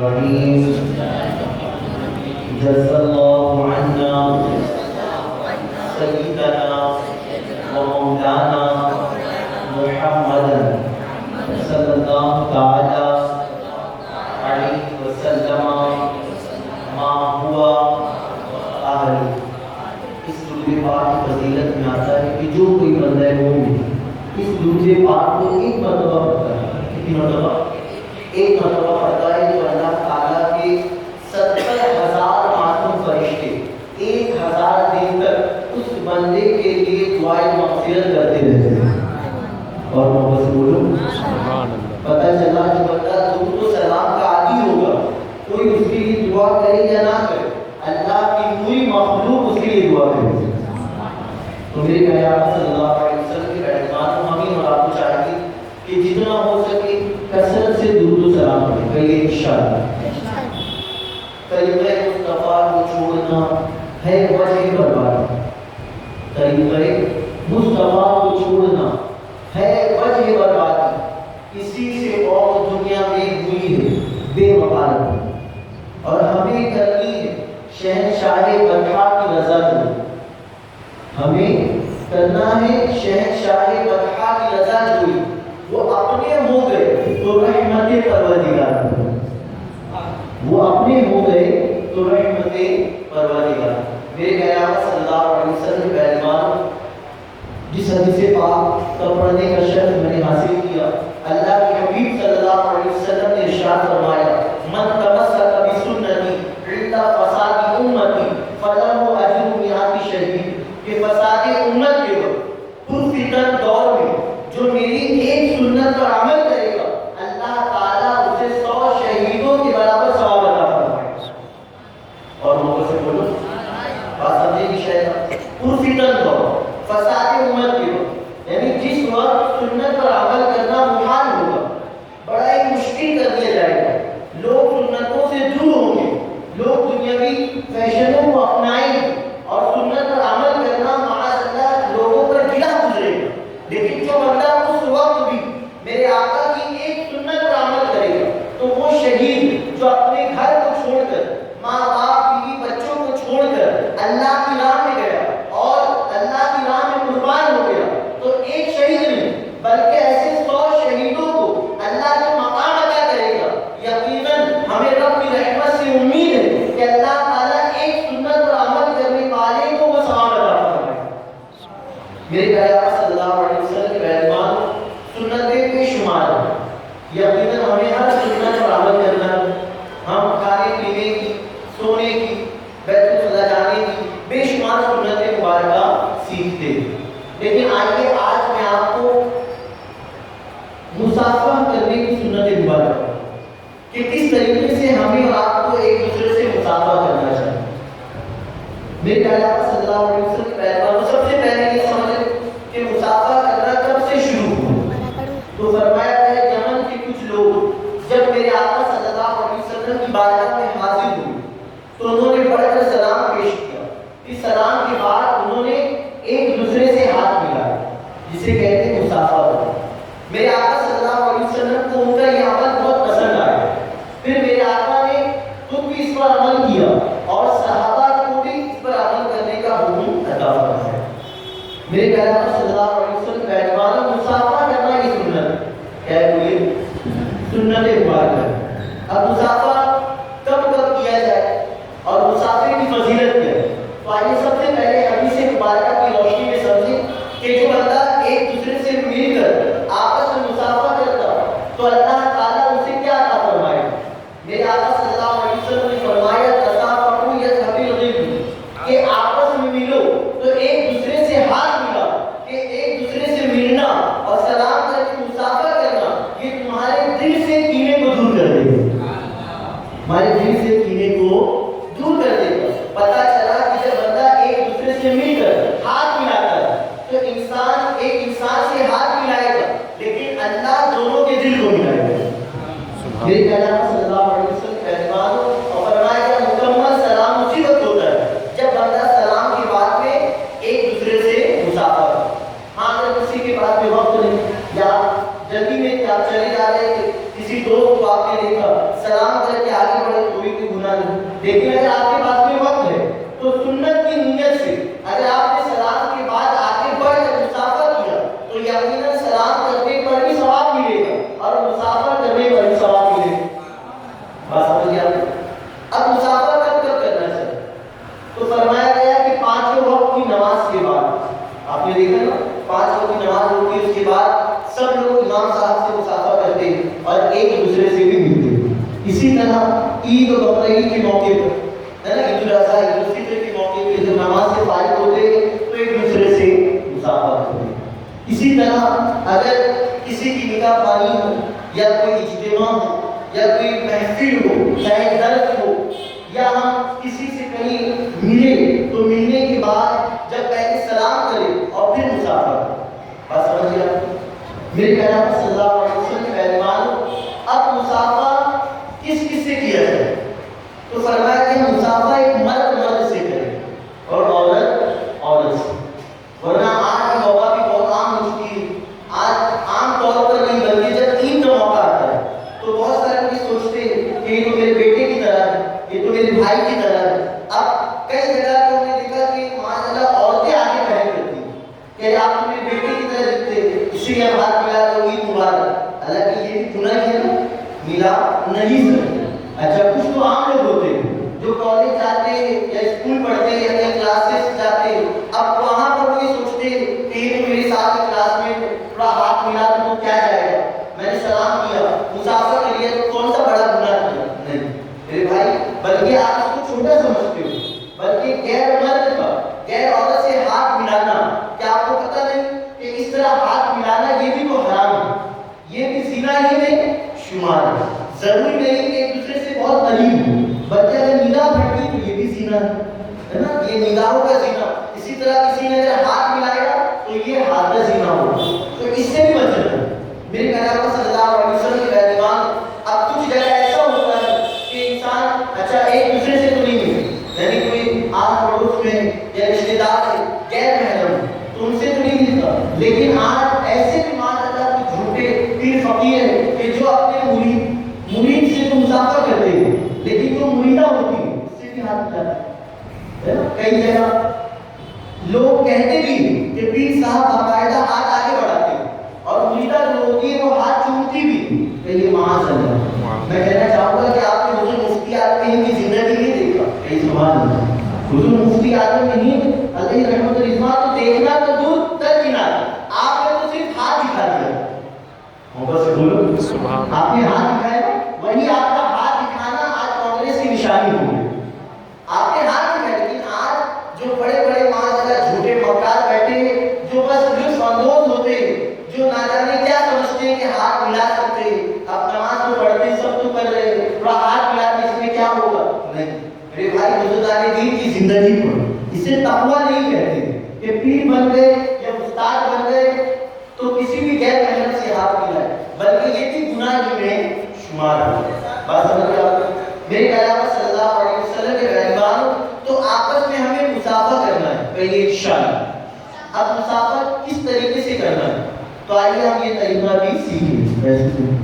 الرحيم. جزا الله عنا سيدنا ومولانا محمدا صلی اللہ تعالی علیہ وسلم ما ہوا اہل. اس درود پاک کی فضیلت میں آتا ہے کہ جو کوئی بندہ مومن اس درود پاک کو ایک مرتبہ پڑھتا ہے. کتنی مرتبہ؟ ایک مرتبہ پڑھتا ہے تو اللہ تعالیٰ کے 70,000 معصوم فرشتے 1,000 دن تک اس بندے کے لیے دعائے مغفرت کرتے رہتے ہیں. اور محبت سے بولو پتہ چلا جو بندہ درود و سلام کا عادی ہوگا کوئی اس کے لیے دعا کرے یا نہ کرے اللہ کی پوری مخلوق اس کے لیے دعا کرے. تو میرے پیغمبر صلی اللہ علیہ وسلم کے پیغام ہمیں اور آپ کو چاہیے کہ جتنا ہو سکے کثرت سے درود و سلام پڑھیں. کہیے انشاءاللہ. طریقہ مصطفیٰ کو چھوڑنا ہے وجہ برباد. طریقہ مصطفیٰ کو چھوڑنا ہے وجہ بربادی. اسی سے اور دنیا میں ہوئی ہے بے وقارت اور ہمیں کرنی ہے شہنشاہ بطحا کی رضا جوئی. ہمیں کرنا ہے شہنشاہ بطحا کی رضا جوئی. وہ اپنے ہو گئے تو رحمت پروردگار. وہ اپنے ہو گئے تو رحمت پروردگار. میرے پیغمبر صلی اللہ علیہ وسلم کے پیغام جس حدیث پاک کا پڑھنے کا شرف میں نے حاصل کیا اللہ کے حبیب صلی اللہ علیہ وسلم نے ارشاد فرمایا من تمسک بسنتی عند فساد امتی فلہ اجر مئات شہید. کہ فساد امت کے وقت پرفتن دور میں جو میری ایک سنت پر عمل کرے گا اللہ تعالیٰ اسے 100 شہیدوں کے برابر ثواب عطا فرمائے گا. اور محبت سے بولو بات سمجھے کہ شاید پرفتن دور فساد امت کے وقت یعنی جس وقت سنت پر عمل کرنا محال ہوگا بڑا ہی مشکل کر دیا جائے گا. لوگ سنتوں سے دور ہوں گے. لوگ دنیاوی فیشنوں کو اپنائیں گے اور سنت پر عمل کرنا معاذ اللہ لوگوں پر گلا گزرے گا. لیکن جو بندہ اس وقت بھی میرے آقا کی ایک سنت پر عمل کرے گا تو وہ شہید جو اپنے گھر کو چھوڑ کر ماں باپ بیوی بچوں کو چھوڑ کر اللہ کی راہ میں گیا اور اللہ کی راہ میں قربان ہو گیا تو ایک شہید نہیں بلکہ ایسے 100 شہیدوں کو اللہ جو مقام عطا کرے گا. یقیناً ہمیں رب کی رحمت سے امید ہے کہ اللہ تعالیٰ ایک سنت پر عمل کرنے والے کو وہ ثواب عطا فرمائے گا. میرے پیغمبر صلی اللہ علیہ وسلم کے پیغام سنتیں بے شمار ہیں. یقیناً ہمیں ہر سنت پر عمل کرنا ہے. ہم کھانے پینے کی سونے کی بیت الخلا جانے کی بے شمار سنتیں مبارکہ سیکھتے ہیں. لیکن آئیے آج میں آپ کو مصافحہ کرنے کی سنت مبارکہ کہ کس طریقے سے ہمیں اور آپ کو ایک دوسرے سے مصافحہ کرنا چاہیے. میرے پیغمبر صلی اللہ علیہ وسلم کے پیغام سب سے پہلے یہ سمجھیں کہ مصافحہ کرنا کب سے شروع ہوا. تو فرمایا ہے یمن کے کچھ لوگ جب میرے آقا صلی اللہ علیہ وسلم کی بارگاہ میں حاضر ہوئے تو انہوں نے بڑھ کر سلام پیش کیا. اس سلام کے بعد انہوں نے ایک دوسرے سے ہاتھ ملایا جسے کہتے ہیں مصافحہ. میرے آقا صلی اللہ علیہ وسلم کو ان کا یہ عمل بہت پسند آیا. پھر میرے آقا نے خود بھی اس پر عمل کیا اور صحابہ کو بھی اس پر عمل کرنے کا حکم عطا فرمایا. میرے پیغمبر صلی اللہ علیہ وسلم کا فرمان مصافحہ کرنا یہ سنت ہے. بولیے سنت مبارکہ. اب مصافحہ کب کب کیا جائے اور مصافحے کی فضیلت کیا ہے تو آئیے سب سے پہلے حدیث مبارکہ کی روشنی میں سمجھیں کہ جو بندہ ایک دوسرے سے مل کر آپس میں مصافحہ کرتا تو اللہ تعالیٰ اسے کیا عطا فرمائے. میرے آقا صلی اللہ علیہ وسلم نے فرمایا تصافحوا یذهب الغم کہ آپس میں ملو تو ایک دوسرے سے ہاتھ ملا کہ ایک دوسرے سے ملنا اور سلام کر کے مصافحہ کرنا یہ تمہارے دل سے کینے کو دور کر دے گا. ہمارے دل سے کینے کو دور کر دے گا. پتہ چلا کہ جب بندہ ایک دوسرے سے مل کر ہاتھ ملاتا ہے تو انسان ایک انسان سے ہاتھ ملائے گا لیکن اللہ دونوں کے دل کو ملائے گا. میرے پیغمبر صلی اللہ علیہ وسلم کا فرمان اور فرمایا کہ مکمل سلام اسی وقت ہوتا ہے جب بندہ سلام کے بعد میں ایک دوسرے سے مصافحہ کرے. ہاں اگر کسی کے پاس میں وقت نہیں یا جلدی میں آپ چلے جا رہے تھے کسی دوست کو آپ نے دیکھا سلام کر کے آگے بھی کوئی گناہ نہیں. لیکن اگر آپ کے پاس میں وقت ہے تو سنت کی نیت سے اگر آپ نے سلام کے بعد آگے بڑھ کر مسافر کیا تو یقیناً سلام کرنے پر بھی ثواب ملے گا اور مسافر کرنے پر بھی ثواب ملے گا. بات سمجھ گیا؟ اب مسافر کب کرنا چاہیے؟ تو فرمایا گیا کہ 5 وقت کی نماز کے بعد. آپ نے دیکھا نا 5 وقت کی نماز ہوتی ہے، اس کے بعد سب لوگ امام صاحب سے مسافر کرتے ہیں اور ایک دوسرے سے بھی ملتے ہیں. اسی طرح عید و بقرعید کے موقع پر ہے نا، عید الاضحیٰ عید الفطر کے موقع پہ جب نماز سے فارغ ہوتے ہیں تو ایک دوسرے سے مسافر کرتے ہیں. اسی طرح اگر کسی کی نکاح خوانی ہو یا کوئی اجتماع ہو یا کوئی محفل ہو، چاہے درس ہو، یا ہم کسی سے کہیں ملے تو ملنے کے بعد جب پہلے سلام کرے اور پھر مسافر. بات سمجھ گیا؟ میرے پیغمبر صلی اللہ علیہ وسلم کے پیروان اب مسافر کس کس سے کیا جائے؟ تو فرمایا کہ مسافر ایک مرد مرد سے کرے اور عورت عورت سے. ورنہ آج کی وبا بھی بہت عام ہو چکی ہے. آج عام طور پر نہیں بلکہ جب عید کا موقع آتا ہے تو بہت سارے لوگ سوچتے ہیں کہ یہ تو میرے بیٹے کی طرح ہے، یہ تو میرے بھائی کی طرح ہے. اب کئی جگہ تو ہم نے دیکھا کہ ماشاءاللہ عورتیں آگے پہل کرتی ہیں کہ آپ تو میرے بیٹے کی طرح دکھتے ہیں، اسی لیے ہاتھ ملا تو عید مبارک. حالانکہ یہ بھی گناہ ہے نا، ملا نہیں سکتے. اچھا کچھ تو عام لوگ ہوتے ہیں جو کالج جاتے ہیں یا اسکول پڑھتے ہیں یا کہیں کلاسز جاتے ہیں، اب وہاں پر وہ یہ سوچتے ہیں کہ یہ تو میرے ساتھ کلاس میں تھوڑا ہاتھ ملا تو کیا جائے گا، میں نے سلام کیا مسافر کر لیا تو کون سا بڑا گناہ کیا؟ نہیں میرے بھائی، بلکہ آپ اس کو چھوٹا سمجھتے ہو. بلکہ غیر مرد کا غیر عورت سے ہاتھ ملانا، کیا آپ کو پتہ نہیں کہ اس طرح ہاتھ ملانا یہ بھی تو حرام ہے، یہ بھی زنا ہی میں شمار ہے. ضروری نہیں کہ ایک دوسرے سے بہت قریب ہو، بلکہ اگر نگاہ بھٹکی تو یہ بھی زنا ہے نا، یہ نگاہوں کا زنا. اسی طرح کسی نے اگر ہاتھ ملایا تو یہ ہاتھ کا زنا ہوگا. تو اس سے بھی بچنا. میرے پیغمبر صلی اللہ علیہ وسلم کے پیروان اب کچھ جگہ ایسا ہوتا ہے کہ انسان اچھا ایک دوسرے سے تو نہیں ملے، یعنی کوئی آس پڑوس میں یا رشتے دار سے غیر محرم تو ان سے تو نہیں ملتا. لیکن آج ایسے بھی ماشاءاللہ کچھ جھوٹے پیر فقیر ہیں کہ جو اپنے مرید سے تو مسافر کرتے ہیں لیکن جو مریدہ ہوتی ہے اس سے بھی ہاتھ ملاتے ہیں. کئی جگہ لوگ کہتے بھی کہ پیر صاحب باقاعدہ ہاتھ آگے بڑھاتے ہیں اور مریدہ جو ہوتی ہے وہ ہاتھ چومتی بھی کہ یہ معاذ اللہ. میں کہنا چاہوں گا کہ آپ نے حضور مفتی اعظم کی زندگی نہیں دیکھا. کئی سبحان اللہ. حضور مفتی اعظم نہیں علیہ رحمت اللہ تو دیکھنا تو دور تک ہی نہ، آپ نے تو صرف ہاتھ دکھا دیا. محبت سے بولو آپ نے ہاتھ دکھایا، وہی آپ کا ہاتھ دکھانا آج کانگریس کی نشانی ہو گئی. آپ نے ہاتھ دکھایا، لیکن آج جو بڑے بڑے ماشاءاللہ جھوٹے مکار بیٹھے ہیں جو بس لطف اندوز ہوتے ہیں، جو نہ جانے کیا سمجھتے ہیں کہ ہاتھ ملا سکتے ہیں. اب نماز تو پڑھتے ہیں، سب تو کر رہے ہیں، تھوڑا ہاتھ ملا کے اس میں کیا ہوگا؟ نہیں میرے بھائی، بزرگان دین کی زندگی پڑھو. اسے تقویٰ نہیں کہتے کہ پیر بن گئے یا استاد بن گئے تو کسی بھی غیر محرم سے ہاتھ ملائے، بلکہ یہ بھی گناہ میں شمار ہے. بات سمجھ گئے آپ؟ میرے پیغمبر صلی اللہ علیہ وسلم کے پیروان تو آپس میں ہمیں مسافر کرنا ہے. پہلے ایک شان. اب مسافر کس طریقے سے کرنا ہے تو آئیے ہم یہ طریقہ بھی سیکھیں.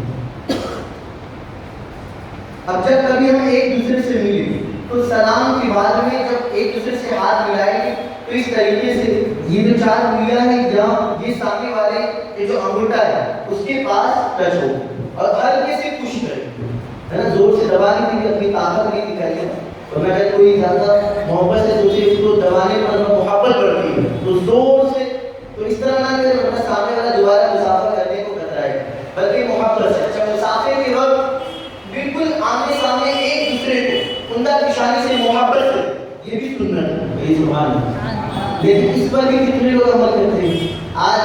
اب جب کبھی ہم ایک دوسرے سے ملیں تو سلام کے بعد میں جب ایک دوسرے سے ہاتھ ملائیں گے تو اس طریقے سے یہ جو 4 انگلیاں ہیں جہاں یہ سامنے والے یہ جو انگوٹھا ہے اس کے پاس ٹچ ہو اور ہلکے سے پش کریں، ہے نا، زور سے دبانے کی اپنی طاقت نہیں دکھائیے. تو میں اگر کوئی زیادہ محبت سے سوچے اس کو دبانے پر محبت بڑھتی ہے تو زور سے تو اس طرح نہ کرے ورنہ سامنے والا دوبارہ مسافر کرنے کو کترائے، بلکہ محبت سے. اچھا مسافر کے وقت بالکل آمنے سامنے ایک دوسرے کو عمدہ پیشانی سے محبت سے، یہ بھی سنت ہے. سبحان اللہ. لیکن اس پر بھی کتنے لوگ عمل کرتے ہیں آج،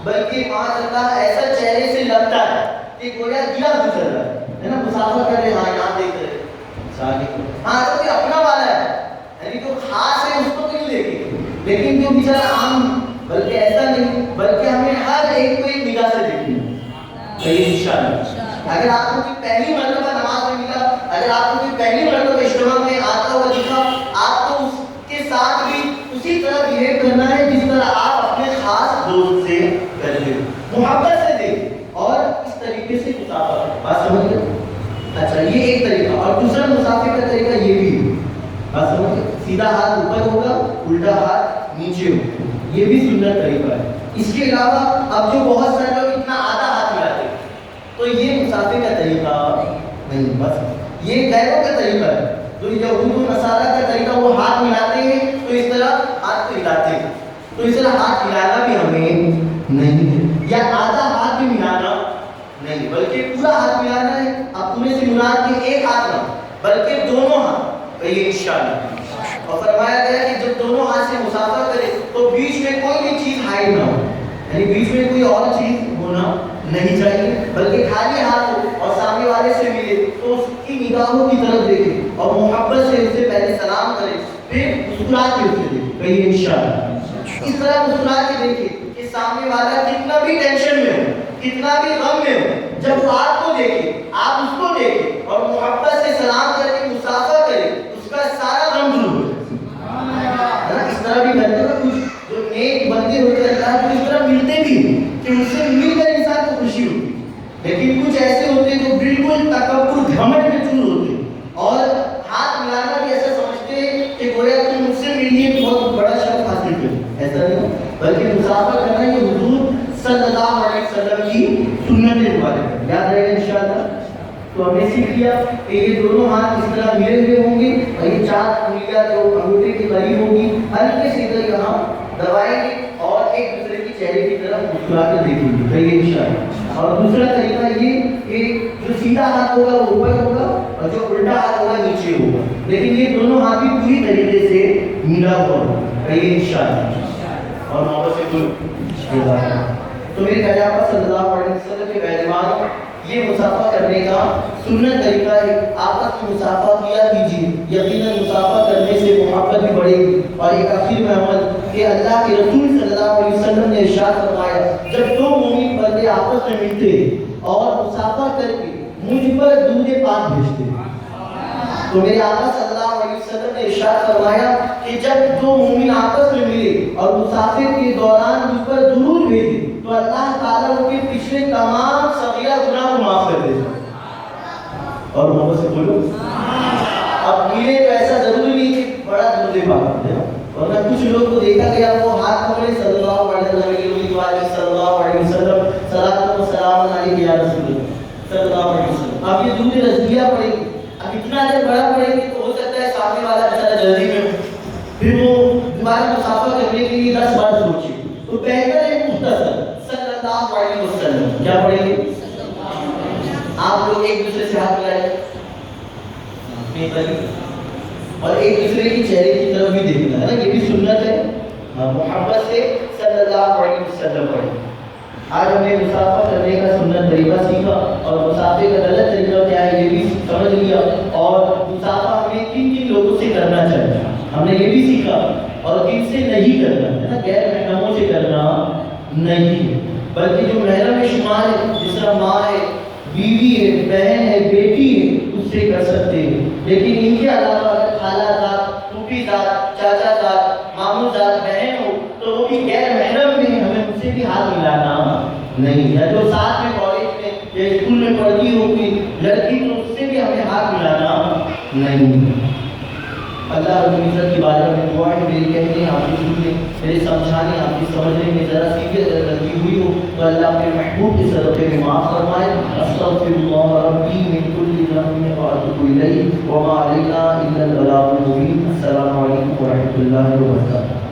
بلکہ ماشاءاللہ ایسا چہرے سے لگتا ہے کہ گویا گیا گزر رہا ہے نا، مسافر کر رہے. ہاں یہاں دیکھ رہے ہاں تو اپنا والا ہے، یعنی جو خاص ہے اس کو تو نہیں دیکھے، لیکن جو بیچارہ عام، بلکہ ایسا نہیں، بلکہ ہمیں ہر ایک کو ایک نگاہ سے دیکھنا ہے انشاءاللہ. اگر آپ کو کوئی پہلی مرتبہ نماز میں ملا، اگر آپ کو کوئی پہلی مرتبہ اجتماع میں آتا ہوا دکھا، آپ کو اس کے ساتھ بھی اسی طرح بہیو کرنا ہے جس طرح آپ اپنے خاص دوست سے کرتے ہو، محبت سے دیں اور اس طریقے سے مسافر. بات سمجھ گئے؟ اچھا یہ ایک طریقہ. اور دوسرا مسافر کا طریقہ یہ بھی ہے، بات سمجھے، سیدھا ہاتھ اوپر ہوگا، الٹا ہاتھ نیچے ہوگا، یہ بھی سنت طریقہ ہے۔ اس کے علاوہ اب جو بہت سارے لوگ اتنا آدھا ہاتھ ملاتے ہیں، تو یہ مسافر کا طریقہ نہیں، بس یہ غیروں کا طریقہ ہے۔ تو یہود و نصارہ کا طریقہ، وہ ہاتھ ملاتے ہیں تو اس طرح ہاتھ کو ہلاتے ہیں، تو اس طرح ہاتھ ہلانا بھی ہمیں نہیں ہے، یا آدھا ہاتھ بھی ملانا نہیں، بلکہ پورا ہاتھ ملانا ہے۔ اب پورے سے مراد کے ایک ہاتھ نہ بلکہ دونوں ہاتھ، کہیے انشاءاللہ۔ اور فرمایا گیا کہ جب دونوں ہاتھ سے مسافہ کرے تو بیچ میں کوئی بھی چیز ہائڈ نہ ہو، یعنی بیچ میں کوئی اور چیز ہونا نہیں چاہیے، بلکہ خالی ہاتھ ہو اور سامنے والے سے ملے تو اس کی نگاہوں کی طرف دیکھے اور محبت سے اسے پہلے سلام کرے، پھر مسکرا کے اسے دیکھے، کہیے انشاءاللہ۔ اس طرح مسکرا کے دیکھے کہ سامنے والا کتنا بھی ٹینشن میں ہو، کتنا بھی غم میں ہو، جب وہ آپ کو دیکھے، آپ اس کو دیکھے اور محبت سے سلام کر کے مسافہ کرے، اس کا سارا غم دور ہو جائے۔ اس طرح بھی کرتے ہیں کچھ جو نیک بندے ہوتے ہیں، تو اس طرح ملتے بھی کہ ان سے مل کر انسان کو خوشی ہوتی ہے، لیکن کچھ ایسے ہوتے ہیں جو بالکل تکبر گھمنڈ میں چور ہوتے ہیں اور ہاتھ ملانا بھی ایسا سمجھتے ہیں کہ گویا تم مجھ سے ملیے تو بہت بڑا شرف حاصل کرے، ایسا نہیں، بلکہ مسافہ کرنا یہ حضور صلی اللہ علیہ وسلم کی سنت مبارک ہے، یاد رہے گا انشاءاللہ۔ تو ہم نے سیکھ لیا کہ یہ دونوں ہاتھ اس طرح ملے ہوئے ہوں گے اور یہ چار انگلیاں جو انگوٹھے کے قریب ہوگی، ہلکے سے ادھر یہاں دبائیں گے اور ایک دوسرے کے چہرے کی طرف مسکرا کر دیکھیں گے، کہیے انشاءاللہ۔ اور دوسرا طریقہ یہ کہ جو سیدھا ہاتھ ہوگا وہ اوپر ہوگا اور جو الٹا ہاتھ ہوگا نیچے ہوگا، لیکن یہ دونوں ہاتھ بھی پوری طریقے سے ملا ہوا ہوگا، کہیے انشاءاللہ۔ اور محبت سے کوئی تو میرے پیغمبر صلی اللہ علیہ وسلم کے پیغام یہ مسافہ کرنے کا سنت طریقہ ہے، آپس میں مسافہ کیا کیجیے، یقیناً مسافہ کرنے سے محبت بھی بڑھے گی۔ اور ایک آخر میں عمل کہ اللہ کے رسول صلی اللہ علیہ وسلم نے ارشاد فرمایا، جب دو مومن بندے آپس میں ملتے اور مسافہ کر کے مجھ پر درود پاک بھیجتے، تو میرے آقا صلی اللہ علیہ وسلم نے ارشاد فرمایا کہ جب دو مومن آپس میں ملے اور مسافر کے دوران مجھ پر درود بھیجے تو اللہ تعالیٰ ان کے پچھلے تمام صغیرہ گناہ کو معاف کر دے۔ اور محبت سے بولو، اب ملے تو ایسا ضروری نہیں کہ بڑا درود پاک ہے، ورنہ کچھ لوگ کو دیکھا گیا وہ ہاتھ پکڑے صلی اللہ علیہ وسلم صلی اللہ علیہ وسلم صلاۃ و سلام علیک یا رسول اللہ صلی اللہ علیہ وسلم، اب یہ درود رضیہ پڑھیں گے، اب اتنا جب بڑا پڑھیں گے تو ہو سکتا ہے سامنے والا بیچارہ جلدی میں پھر وہ دوبارہ مسافہ کرنے کے لیے 10 بار سوچے، تو بہتر ہے مختصر صلی اللہ علیہ وسلم کیا پڑھیں گے؟ آپ لوگ ایک دوسرے سے ہاتھ ملائیں اور ایک دوسرے کے چہرے کی طرف بھی دیکھنا ہے نا، یہ بھی سنت ہے، محبت سے صلی اللہ علیہ وسلم پڑھیں۔ آج ہم نے مسافہ کرنے کا سنت طریقہ سیکھا اور مسافے کا غلط طریقہ کیا ہے یہ بھی سمجھ لیا، اور مسافہ ہمیں کن کن لوگوں سے کرنا چاہیے ہم نے یہ بھی سیکھا، اور کن سے نہیں کرنا ہے نا، غیر محرموں سے کرنا نہیں، بلکہ جو محرم شمار ہے جس طرح ماں ہے، بیوی ہے، بہن ہے، بیٹی ہے، اس سے کر سکتے ہیں، لیکن ان کے علاوہ اگر خالہ زاد، پھوپھی زاد، چاچا زاد، ماموں زاد بہن ہو تو وہ بھی غیر محرم میں ہمیں ان سے بھی ہاتھ ملانا نہیں ہے، جو ساتھ میں کالج میں یا اسکول میں پڑھتی ہوگی لڑکی تو اس سے بھی ہمیں ہاتھ ملانا نہیں ہے۔ اللہ رب العزت کی بارگاہ میں دعا ہے، میری کہنے آپ کی سننے، میرے سمجھانے، آپ کی سمجھنے میں ذرا سی غلطی ہوئی ہو تو اللہ اپنے محبوب کے صدقے میں معاف فرمائے۔ استغفر اللہ ربی من کل ذنب واتوب الیہ وما علینا الا البلاغ المبین۔ السلام علیکم ورحمۃ اللہ وبرکاتہ۔